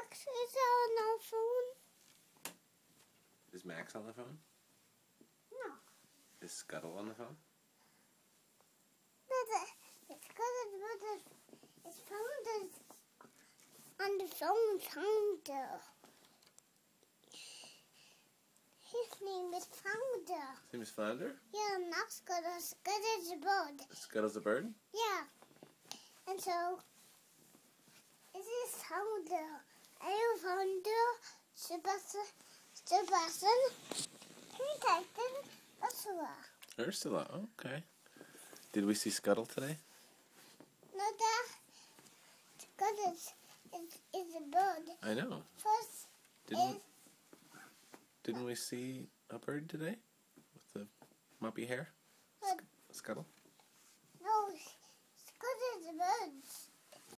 Max is on the phone. Is Max on the phone? No. Is Scuttle on the phone? His phone is on the phone Founder. His name is Founder. His name is Flounder? Yeah, not Scuttle. Scuttle's a bird. Scuttle's a bird? Yeah. And so, this is Founder. I'm Founder, Sebastian, Captain Ursula. Ursula, okay. Did we see Scuttle today? No, that Scuttle is a bird. I know. First Didn't we see a bird today with the muppy hair? Scuttle?